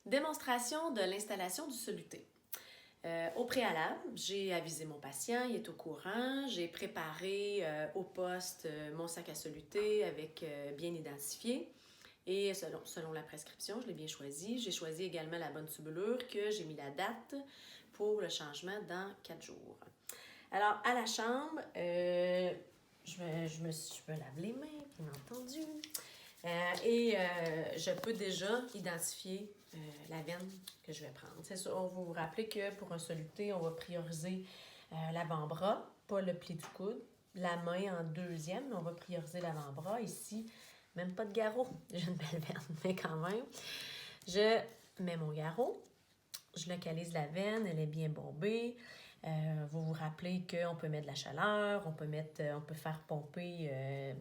Démonstration de l'installation du soluté. Au préalable, j'ai avisé mon patient, il est au courant, j'ai préparé au poste mon sac à soluté avec bien identifié et selon la prescription, je l'ai bien choisi. J'ai choisi également la bonne tubulure que j'ai mis la date pour le changement dans 4 jours. Alors, à la chambre, je me lave les mains, bien entendu. Je peux déjà identifier la veine que je vais prendre. C'est ça, on va vous rappeler que pour un soluté, on va prioriser l'avant-bras, pas le pli du coude. La main en deuxième, mais on va prioriser l'avant-bras. Ici, même pas de garrot. J'ai une belle veine, mais quand même. Je mets mon garrot, je localise la veine, elle est bien bombée. Vous vous rappelez qu'on peut mettre de la chaleur, on peut faire pomper,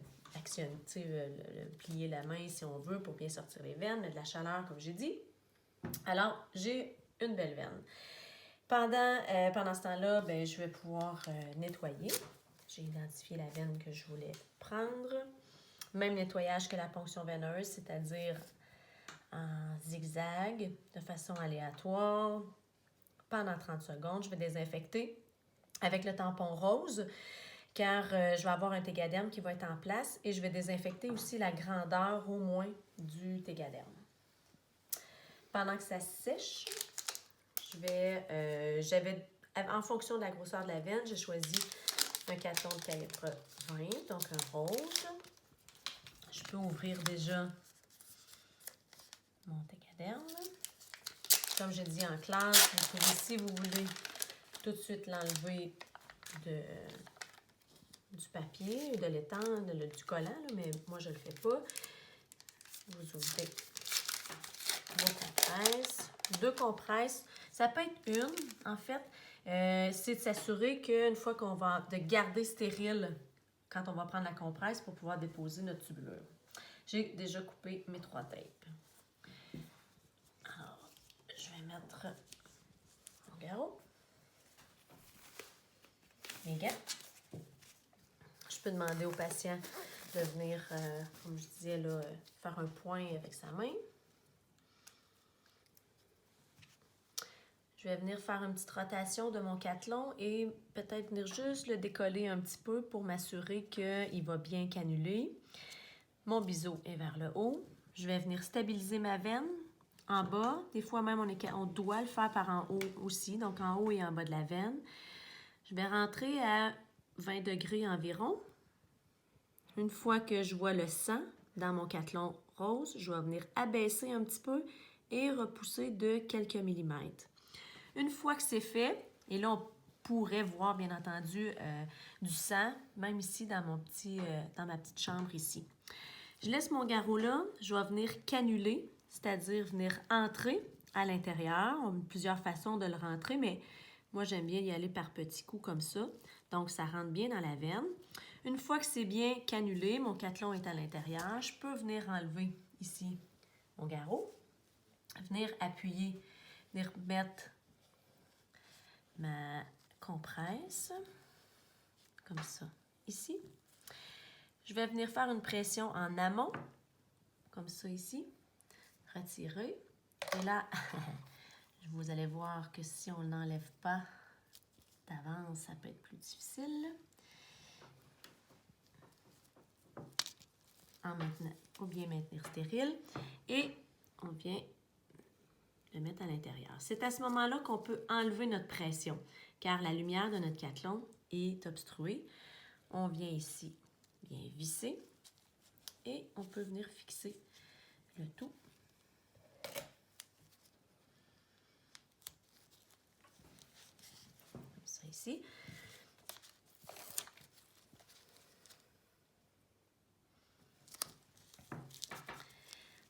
plier la main si on veut pour bien sortir les veines, mettre de la chaleur comme j'ai dit. Alors, j'ai une belle veine. Pendant ce temps-là, je vais pouvoir nettoyer. J'ai identifié la veine que je voulais prendre. Même nettoyage que la ponction veineuse, c'est-à-dire en zigzag, de façon aléatoire. Pendant 30 secondes, je vais désinfecter avec le tampon rose, car je vais avoir un tégaderme qui va être en place et je vais désinfecter aussi la grandeur au moins du tégaderme. Pendant que ça sèche, en fonction de la grosseur de la veine, j'ai choisi un carton de calibre 20, donc un rose. Je peux ouvrir déjà mon tégaderme. Comme je dis en classe, vous pouvez, si vous voulez, tout de suite l'enlever du papier, de l'étang, du collant, là, mais moi, je ne le fais pas. Vous ouvrez vos compresses. 2 compresses. Ça peut être une, en fait. C'est de s'assurer qu'une fois de garder stérile quand on va prendre la compresse pour pouvoir déposer notre tubulure. J'ai déjà coupé mes 3 tapes. Alors, je vais mettre mon garrot, mes gants. Je peux demander au patient de venir, comme je disais, là, faire un point avec sa main. Je vais venir faire une petite rotation de mon cathlon et peut-être venir juste le décoller un petit peu pour m'assurer qu'il va bien canuler. Mon biseau est vers le haut. Je vais venir stabiliser ma veine en bas. Des fois même, on doit le faire par en haut aussi, donc en haut et en bas de la veine. Je vais rentrer à 20 degrés environ. Une fois que je vois le sang dans mon cathlon rose, je vais venir abaisser un petit peu et repousser de quelques millimètres. Une fois que c'est fait, et là, on pourrait voir, bien entendu, du sang, même ici dans ma petite chambre ici. Je laisse mon garrot là, je vais venir canuler, c'est-à-dire venir entrer à l'intérieur. On a plusieurs façons de le rentrer, mais moi, j'aime bien y aller par petits coups comme ça. Donc, ça rentre bien dans la veine. Une fois que c'est bien canulé, mon cathlon est à l'intérieur, je peux venir enlever ici mon garrot, venir appuyer, venir mettre ma compresse, comme ça, ici. Je vais venir faire une pression en amont, comme ça ici, retirer. Et là, vous allez voir que si on ne l'enlève pas d'avance, ça peut être plus difficile. Pour bien maintenir stérile. Et on vient le mettre à l'intérieur. C'est à ce moment-là qu'on peut enlever notre pression, car la lumière de notre cathlon est obstruée. On vient ici bien visser et on peut venir fixer le tout. Comme ça ici.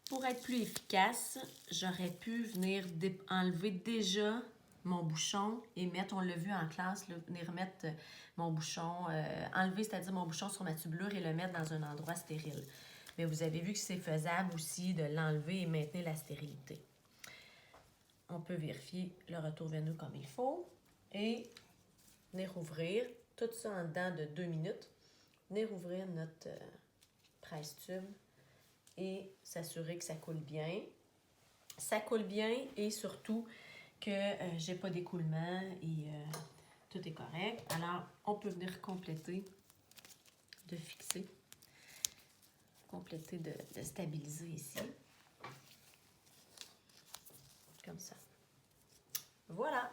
Pour être plus efficace, j'aurais pu venir enlever déjà mon bouchon et mettre, on l'a vu en classe, venir mettre mon bouchon, enlever, c'est-à-dire mon bouchon sur ma tubulure et le mettre dans un endroit stérile. Mais vous avez vu que c'est faisable aussi de l'enlever et maintenir la stérilité. On peut vérifier le retour veineux comme il faut et venir ouvrir, tout ça en dedans de 2 minutes, venir ouvrir notre presse-tube et s'assurer que ça coule bien. ça coule bien et surtout que j'ai pas d'écoulement et tout est correct. Alors, on peut venir compléter, de fixer, compléter de stabiliser ici. Comme ça. Voilà!